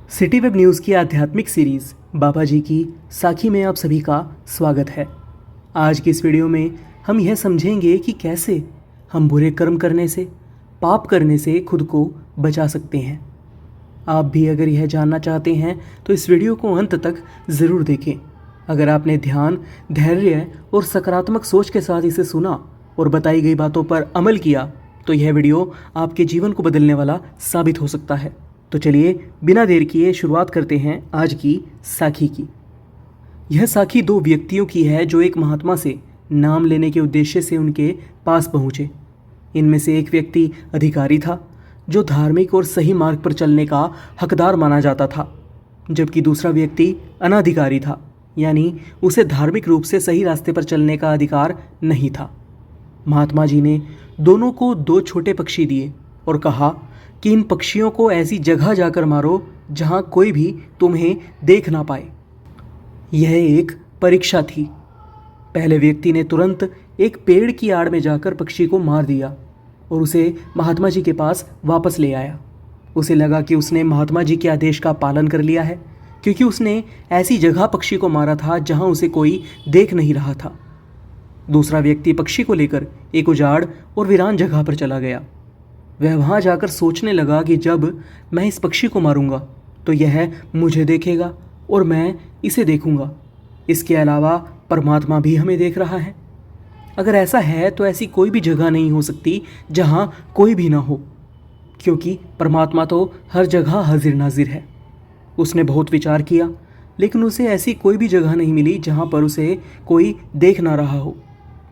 City web news की आध्यात्मिक series बाबा जी की साखी में आप सभी का स्वागत है। आज की इस वीडियो में हम यह समझेंगे कि कैसे हम बुरे कर्म करने से, पाप करने से खुद को बचा सकते हैं। आप भी अगर यह जानना चाहते हैं तो इस वीडियो को अंत तक ज़रूर देखें। अगर आपने ध्यान, धैर्य और सकारात्मक सोच के साथ इसे सुना और बताई गई बातों पर अमल किया तो यह वीडियो आपके जीवन को बदलने वाला साबित हो सकता है। तो चलिए बिना देर किए शुरुआत करते हैं आज की साखी की। यह साखी दो व्यक्तियों की है जो एक महात्मा से नाम लेने के उद्देश्य से उनके पास पहुँचे। इनमें से एक व्यक्ति अधिकारी था जो धार्मिक और सही मार्ग पर चलने का हकदार माना जाता था, जबकि दूसरा व्यक्ति अनाधिकारी था, यानी उसे धार्मिक रूप से सही रास्ते पर चलने का अधिकार नहीं था। महात्मा जी ने दोनों को दो छोटे पक्षी दिए और कहा कि इन पक्षियों को ऐसी जगह जाकर मारो जहां कोई भी तुम्हें देख ना पाए। यह एक परीक्षा थी। पहले व्यक्ति ने तुरंत एक पेड़ की आड़ में जाकर पक्षी को मार दिया और उसे महात्मा जी के पास वापस ले आया। उसे लगा कि उसने महात्मा जी के आदेश का पालन कर लिया है, क्योंकि उसने ऐसी जगह पक्षी को मारा था जहां उसे कोई देख नहीं रहा था। दूसरा व्यक्ति पक्षी को लेकर एक उजाड़ और वीरान जगह पर चला गया। वह वहाँ जाकर सोचने लगा कि जब मैं इस पक्षी को मारूंगा तो यह मुझे देखेगा और मैं इसे देखूंगा। इसके अलावा परमात्मा भी हमें देख रहा है। अगर ऐसा है तो ऐसी कोई भी जगह नहीं हो सकती जहाँ कोई भी ना हो, क्योंकि परमात्मा तो हर जगह हाजिर नाजिर है। उसने बहुत विचार किया, लेकिन उसे ऐसी कोई भी जगह नहीं मिली जहाँ पर उसे कोई देख ना रहा हो,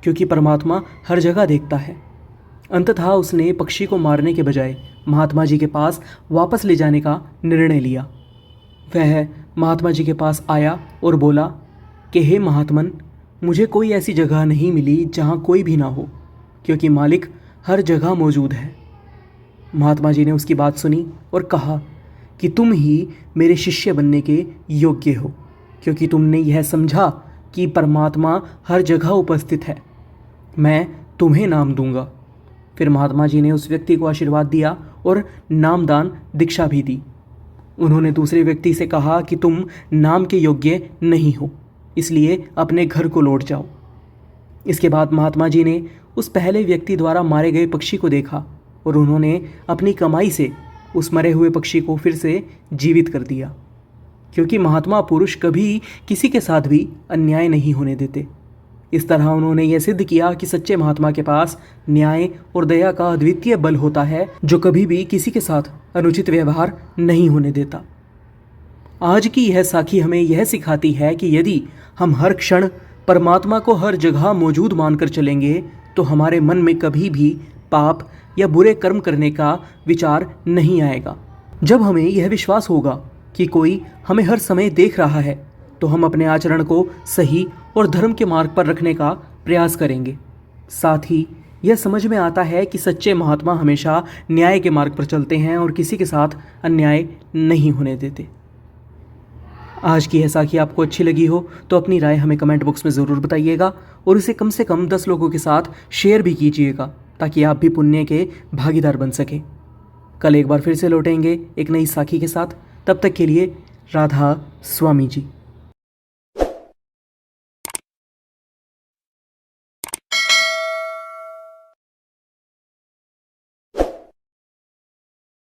क्योंकि परमात्मा हर जगह देखता है। अंततः उसने पक्षी को मारने के बजाय महात्मा जी के पास वापस ले जाने का निर्णय लिया। वह महात्मा जी के पास आया और बोला कि हे महात्मन, मुझे कोई ऐसी जगह नहीं मिली जहाँ कोई भी ना हो, क्योंकि मालिक हर जगह मौजूद है। महात्मा जी ने उसकी बात सुनी और कहा कि तुम ही मेरे शिष्य बनने के योग्य हो, क्योंकि तुमने यह समझा कि परमात्मा हर जगह उपस्थित है। मैं तुम्हें नाम दूंगा। फिर महात्मा जी ने उस व्यक्ति को आशीर्वाद दिया और नामदान दीक्षा भी दी। उन्होंने दूसरे व्यक्ति से कहा कि तुम नाम के योग्य नहीं हो, इसलिए अपने घर को लौट जाओ। इसके बाद महात्मा जी ने उस पहले व्यक्ति द्वारा मारे गए पक्षी को देखा और उन्होंने अपनी कमाई से उस मरे हुए पक्षी को फिर से जीवित कर दिया, क्योंकि महात्मा पुरुष कभी किसी के साथ भी अन्याय नहीं होने देते। इस तरह उन्होंने यह सिद्ध किया कि सच्चे महात्मा के पास न्याय और दया का अद्वितीय बल होता है, जो कभी भी किसी के साथ अनुचित व्यवहार नहीं होने देता। आज की यह साखी हमें यह सिखाती है कि यदि हम हर क्षण परमात्मा को हर जगह मौजूद मानकर चलेंगे तो हमारे मन में कभी भी पाप या बुरे कर्म करने का विचार नहीं आएगा। जब हमें यह विश्वास होगा कि कोई हमें हर समय देख रहा है तो हम अपने आचरण को सही और धर्म के मार्ग पर रखने का प्रयास करेंगे। साथ ही यह समझ में आता है कि सच्चे महात्मा हमेशा न्याय के मार्ग पर चलते हैं और किसी के साथ अन्याय नहीं होने देते। आज की यह साखी आपको अच्छी लगी हो तो अपनी राय हमें कमेंट बॉक्स में ज़रूर बताइएगा और इसे कम से कम 10 लोगों के साथ शेयर भी कीजिएगा, ताकि आप भी पुण्य के भागीदार बन सकें। कल एक बार फिर से लौटेंगे एक नई साखी के साथ। तब तक के लिए राधा स्वामी जी।